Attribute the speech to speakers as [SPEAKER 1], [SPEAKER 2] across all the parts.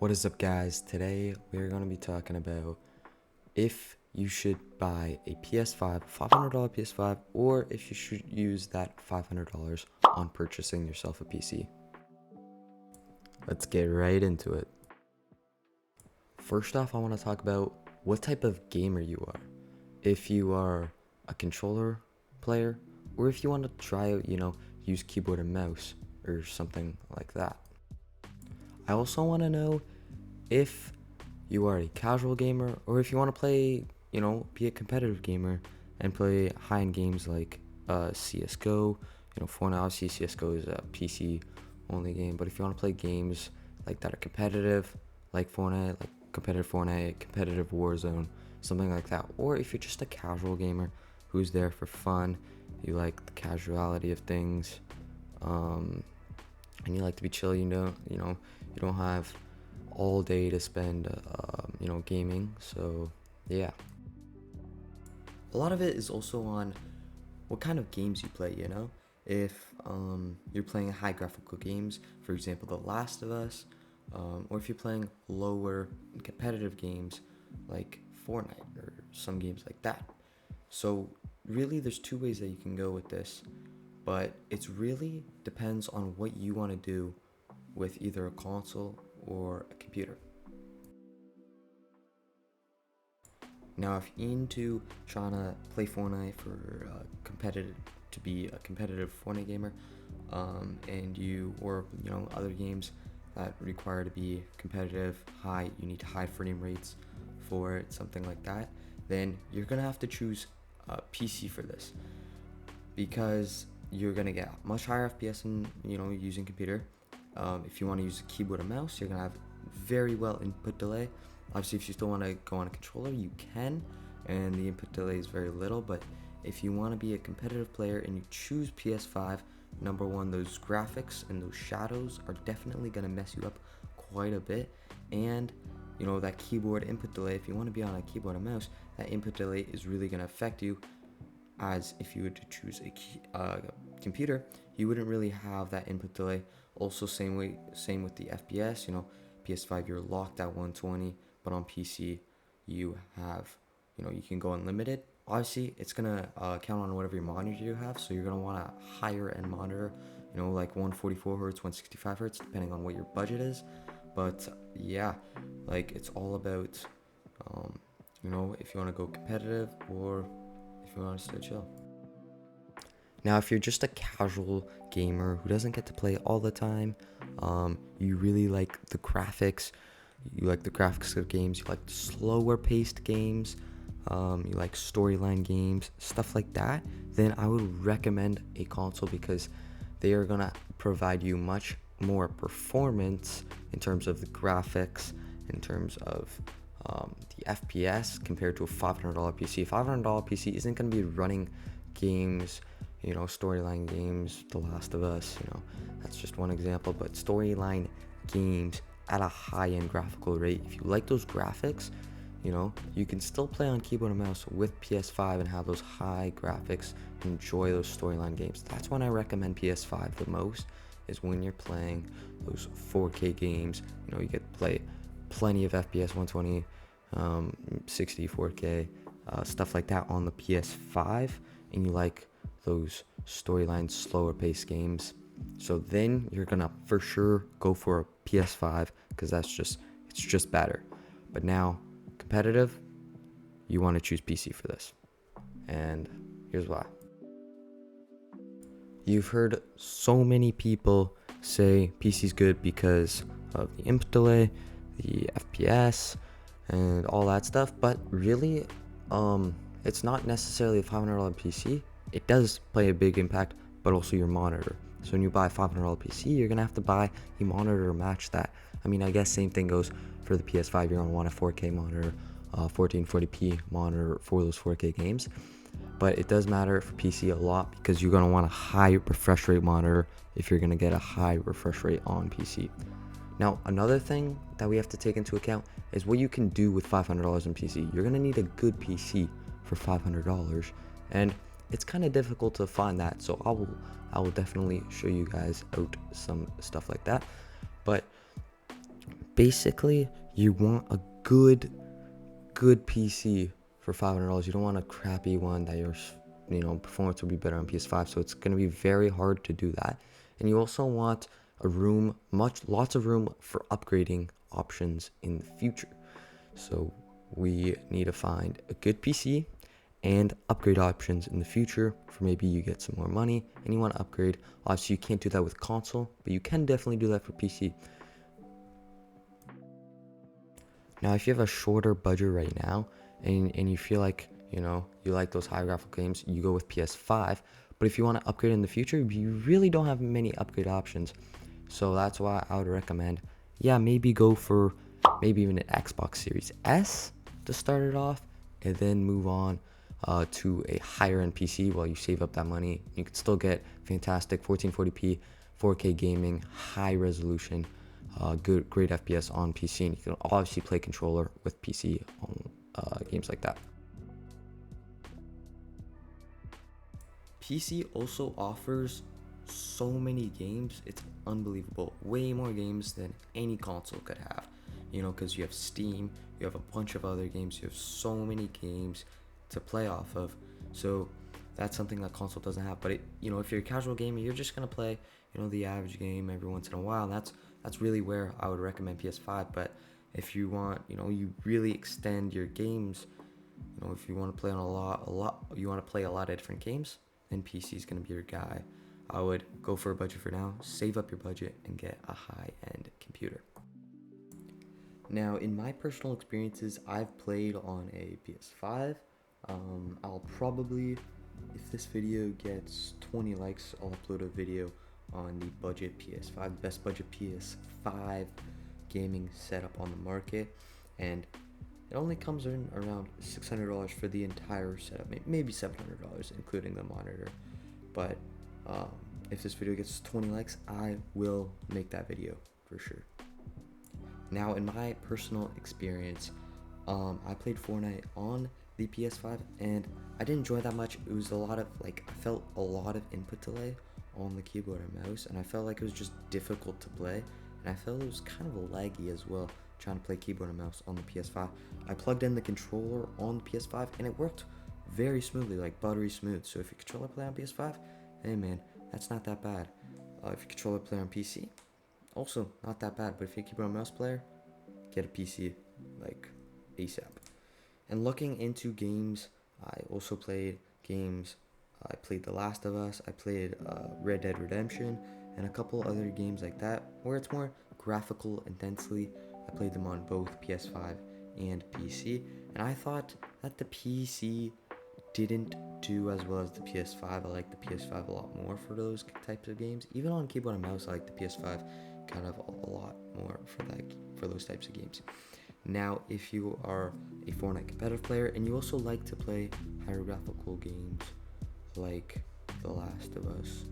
[SPEAKER 1] What is up, guys? Today we're going to be talking about if you should buy a PS5, $500 PS5, or if you should use that $500 on purchasing yourself a PC. Let's get right into it. First off, I want to talk about what type of gamer you are. If you are a controller player, or if you want to try out, use keyboard and mouse or something like that. I also want to know if you are a casual gamer, or if you want to play, be a competitive gamer and play high-end games like CSGO. Fortnite, obviously CSGO is a PC only game, but if you want to play games like that are competitive, like Fortnite, like competitive Fortnite, competitive Warzone, something like that, or if you're just a casual gamer who's there for fun, you like the casuality of things, and you like to be chill, you don't have all day to spend gaming. So yeah, a lot of it is also on what kind of games you play. If you're playing high graphical games, for example The Last of Us, or if you're playing lower competitive games like Fortnite or some games like that. So really there's two ways that you can go with this, but it's really depends on what you want to do with either a console or a computer. Now, if you're into trying to play Fortnite for to be a competitive Fortnite gamer, and other games that require to be competitive, you need high frame rates for it, something like that, then you're gonna have to choose a PC for this, because you're gonna get much higher FPS in using computer. If you want to use a keyboard and mouse, you're gonna have very well input delay. Obviously, if you still want to go on a controller, you can, and the input delay is very little. But if you want to be a competitive player and you choose PS5, number one, those graphics and those shadows are definitely gonna mess you up quite a bit. And that keyboard input delay, if you want to be on a keyboard and mouse, that input delay is really gonna affect you. As if you were to choose a computer, you wouldn't really have that input delay. Also, same with the FPS. PS5 you're locked at 120, but on PC you have, you can go unlimited. Obviously, it's gonna count on whatever your monitor you have, so you're gonna want a higher end monitor, like 144 hertz, 165 hertz, depending on what your budget is. But yeah, like it's all about, if you want to go competitive or if you want to stay chill. Now, if you're just a casual gamer who doesn't get to play all the time, you really like the graphics, of games, you like slower paced games, you like storyline games, stuff like that, then I would recommend a console, because they are gonna provide you much more performance in terms of the graphics, in terms of the FPS compared to a $500 PC. $500 PC isn't going to be running games, storyline games, The Last of Us, that's just one example, but storyline games at a high-end graphical rate. If you like those graphics, you can still play on keyboard and mouse with PS5 and have those high graphics, enjoy those storyline games. That's when I recommend PS5 the most, is when you're playing those 4K games. You get to play plenty of FPS, 120, 60, 4K, stuff like that on the PS5, and you like those storyline, slower paced games. So then you're gonna for sure go for a PS5, because it's just better. But now, competitive, you want to choose PC for this, and here's why. You've heard so many people say PC's good because of the input delay, the FPS, and all that stuff, but really, it's not necessarily a $500 PC. It does play a big impact, but also your monitor. So when you buy a $500 PC, you're gonna have to buy a monitor to match that. I mean, I guess same thing goes for the PS5. You're gonna want a 4K monitor, 1440p monitor for those 4K games. But it does matter for PC a lot, because you're going to want a high refresh rate monitor if you're going to get a high refresh rate on PC. Now, another thing that we have to take into account is what you can do with $500 in PC. You're going to need a good PC for $500, and it's kind of difficult to find that. So I will definitely show you guys out some stuff like that. But basically you want a good PC for $500. You don't want a crappy one that your performance will be better on PS5. So it's going to be very hard to do that. And you also want lots of room for upgrading options in the future. So we need to find a good PC and upgrade options in the future for maybe you get some more money and you want to upgrade. Obviously, you can't do that with console, but you can definitely do that for PC. Now, if you have a shorter budget right now and you feel like, you like those high graphical games, you go with PS5. But if you want to upgrade in the future, you really don't have many upgrade options. So that's why I would recommend, maybe go for maybe even an Xbox Series S to start it off, and then move on to a higher end PC while you save up that money. You can still get fantastic 1440p, 4K gaming, high resolution, great FPS on PC, and you can obviously play controller with PC on games like that. PC also offers so many games, it's unbelievable. Way more games than any console could have, because you have Steam, you have a bunch of other games, you have so many games to play off of. So that's something that console doesn't have. But if you're a casual gamer, you're just gonna play the average game every once in a while, and that's really where I would recommend PS5. But if you want, you really extend your games, if you want to play on you want to play a lot of different games, then PC is going to be your guy. I would go for a budget for now, save up your budget, and get a high-end computer. Now, in my personal experiences, I've played on a PS5. I'll probably, if this video gets 20 likes, I'll upload a video on the budget PS5, best budget PS5 gaming setup on the market, and it only comes in around $600 for the entire setup, maybe $700 including the monitor. But if this video gets 20 likes, I will make that video for sure. Now, in my personal experience, I played Fortnite on the PS5 and I didn't enjoy that much. It was a lot of I felt a lot of input delay on the keyboard and mouse, and I felt like it was just difficult to play, and I felt it was kind of laggy as well trying to play keyboard and mouse on the PS5. I plugged in the controller on the PS5 and it worked very smoothly, like buttery smooth. So if your controller play on PS5, hey man, that's not that bad. If your controller play on PC, also not that bad. But if you're a keyboard and mouse player, get a PC ASAP. And looking into games, I also played games. I played The Last of Us, I played Red Dead Redemption, and a couple other games like that where it's more graphical intensely. I played them on both PS5 and PC, and I thought that the PC didn't do as well as the PS5. I like the PS5 a lot more for those types of games. Even on keyboard and mouse, I like the PS5 kind of a lot more for those types of games. Now, if you are a Fortnite competitive player and you also like to play higher graphical games like The Last of Us,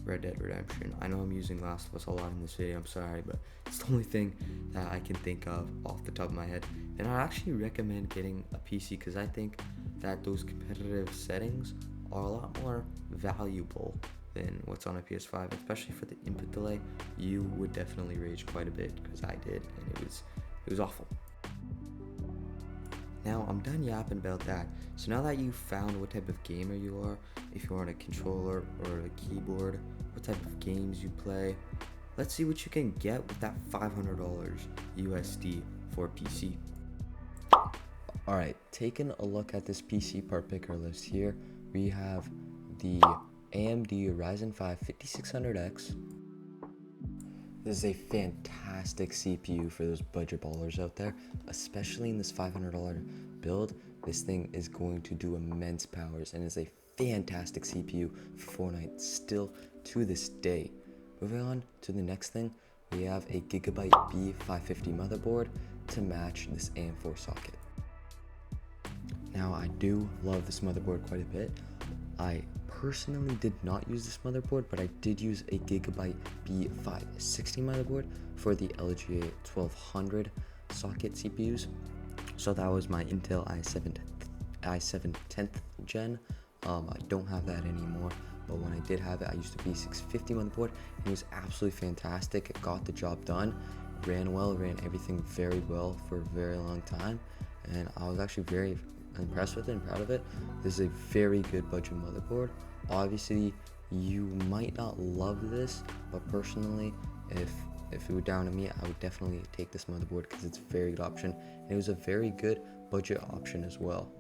[SPEAKER 1] Red Dead Redemption. I know I'm using Last of Us a lot in this video, I'm sorry, but it's the only thing that I can think of off the top of my head. And I actually recommend getting a PC because I think that those competitive settings are a lot more valuable than what's on a PS5, especially for the input delay. You would definitely rage quite a bit because I did, and it was awful. Now, I'm done yapping about that. So now that you've found what type of gamer you are, if you're on a controller or a keyboard, what type of games you play, let's see what you can get with that $500 USD for PC. Alright, taking a look at this PC part picker list here, we have the AMD Ryzen 5 5600X. This is a fantastic CPU for those budget ballers out there, especially in this $500 build. This thing is going to do immense powers and is a fantastic CPU for Fortnite still to this day. Moving on to the next thing, we have a Gigabyte B550 motherboard to match this AM4 socket. Now, I do love this motherboard quite a bit. I personally did not use this motherboard, but I did use a Gigabyte B560 motherboard for the LGA 1200 socket CPUs. So that was my Intel i7 10th gen. I don't have that anymore, but when I did have it, I used a B650 motherboard, and it was absolutely fantastic. It got the job done, ran well, ran everything very well for a very long time, and I was actually very impressed with it and proud of it. This is a very good budget motherboard. Obviously, you might not love this, but personally, if it were down to me, I would definitely take this motherboard because it's a very good option, and it was a very good budget option as well.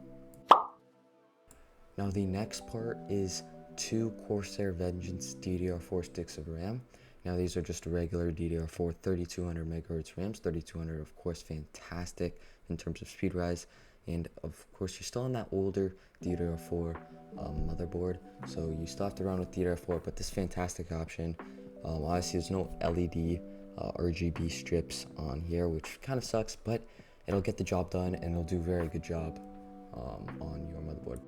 [SPEAKER 1] Now the next part is 2 Corsair Vengeance DDR4 sticks of RAM. Now these are just regular DDR4 3200 megahertz RAMs. 3200, of course, fantastic in terms of speed rise, and of course you're still on that older DDR4 motherboard, so you still have to run with DDR4, but this fantastic option. Obviously there's no LED RGB strips on here, which kind of sucks, but it'll get the job done and it'll do a very good job on your motherboard.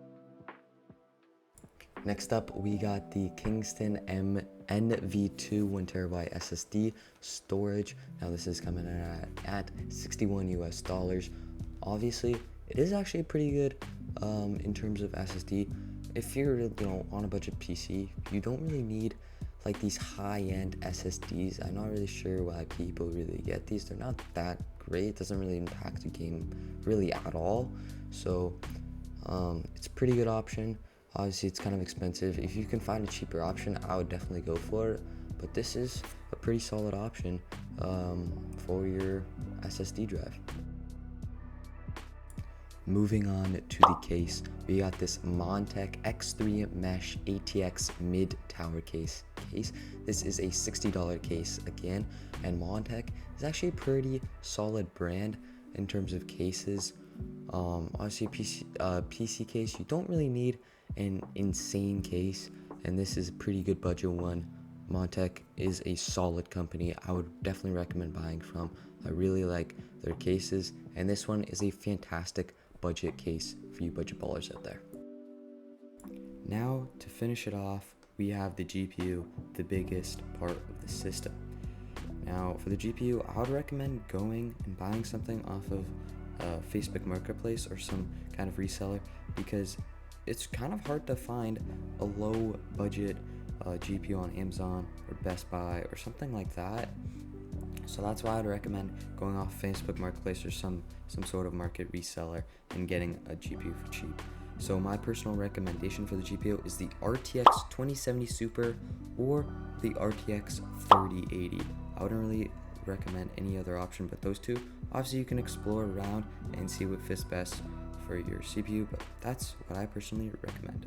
[SPEAKER 1] Next up, we got the Kingston NV2 1TB SSD storage. Now this is coming at $61 US. Obviously, it is actually pretty good in terms of SSD. If you're on a budget PC, you don't really need like these high-end SSDs. I'm not really sure why people really get these. They're not that great. It doesn't really impact the game really at all. So it's a pretty good option. Obviously it's kind of expensive. If you can find a cheaper option, I would definitely go for it, but this is a pretty solid option for your SSD drive. Moving on to the case, we got this Montech X3 Mesh ATX mid tower case. This is a $60 case again, and Montech is actually a pretty solid brand in terms of cases. Obviously PC case, you don't really need an insane case, and this is a pretty good budget one. Montech is a solid company. I would definitely recommend buying from. I really like their cases, and this one is a fantastic budget case for you budget ballers out there. Now to finish it off, we have the GPU, the biggest part of the system. Now for the GPU, I would recommend going and buying something off of Facebook Marketplace or some kind of reseller, because it's kind of hard to find a low budget GPU on Amazon or Best Buy or something like that. So that's why I'd recommend going off Facebook Marketplace or some sort of market reseller and getting a GPU for cheap. So my personal recommendation for the GPU is the RTX 2070 Super or the RTX 3080. I wouldn't really recommend any other option but those two. Obviously you can explore around and see what fits best for your CPU, but that's what I personally recommend.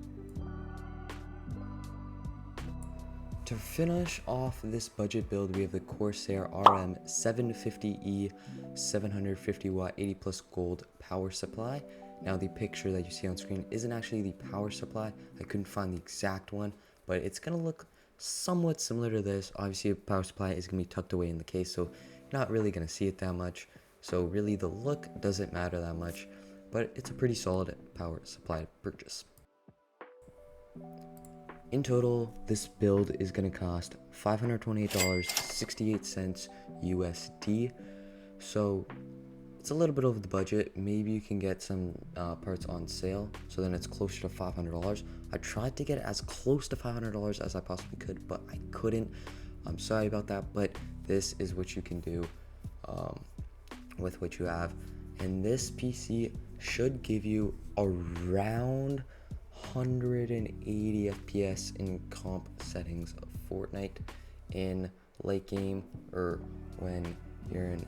[SPEAKER 1] To finish off this budget build, we have the Corsair RM750E 750 watt 80 plus gold power supply. Now the picture that you see on screen isn't actually the power supply. I couldn't find the exact one, but it's gonna look somewhat similar to this. Obviously a power supply is gonna be tucked away in the case, so you're not really gonna see it that much. So really the look doesn't matter that much, but it's a pretty solid power supply purchase. In total, this build is going to cost $528.68 USD. So it's a little bit over the budget. Maybe you can get some parts on sale, so then it's closer to $500. I tried to get as close to $500 as I possibly could, but I couldn't. I'm sorry about that, but this is what you can do with what you have. And this PC should give you around 180 FPS in comp settings of Fortnite in late game, or when you're in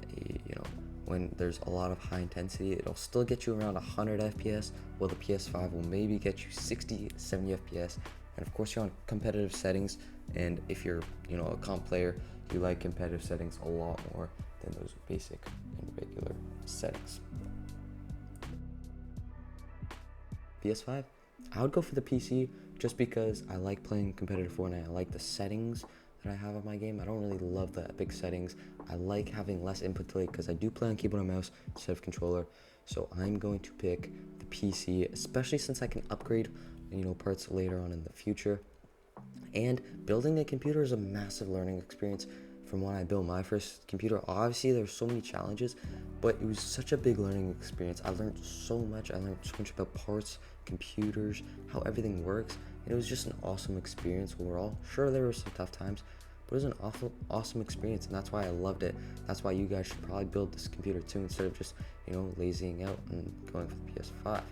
[SPEAKER 1] when there's a lot of high intensity. It'll still get you around 100 FPS, while the PS5 will maybe get you 60, 70 FPS. And of course you're on competitive settings, and if you're a comp player, you like competitive settings a lot more than those basic and regular settings. PS5, I would go for the PC just because I like playing competitive Fortnite. I like the settings that I have on my game. I don't really love the epic settings. I like having less input delay because I do play on keyboard and mouse instead of controller. So I'm going to pick the PC, especially since I can upgrade parts later on in the future. And building a computer is a massive learning experience. From when I built my first computer, obviously there's so many challenges, but it was such a big learning experience. I learned so much. I learned so much about parts, computers, how everything works. And it was just an awesome experience overall. Sure, there were some tough times, but it was an awesome experience, and that's why I loved it. That's why you guys should probably build this computer too, instead of just, lazying out and going for the PS5.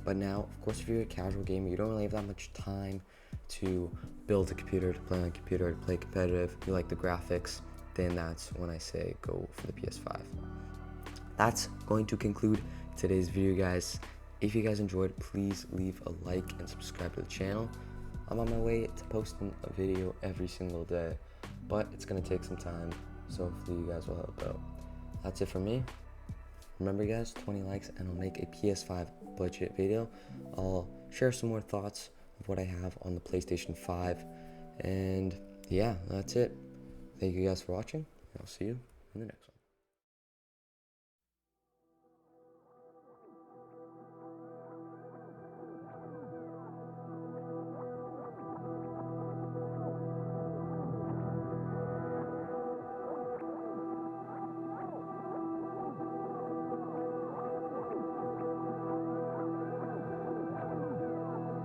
[SPEAKER 1] But now, of course, if you're a casual gamer, you don't really have that much time to build a computer, to play on a computer, to play competitive, you like the graphics, then that's when I say go for the PS5. That's going to conclude today's video, guys. If you guys enjoyed, please leave a like and subscribe to the channel. I'm on my way to posting a video every single day, but it's going to take some time, so hopefully you guys will help out. That's it for me. Remember, guys, 20 likes and I'll make a PS5 budget video. I'll share some more thoughts of what I have on the PlayStation 5, and yeah, that's it. Thank you guys for watching. I'll see you in the next one.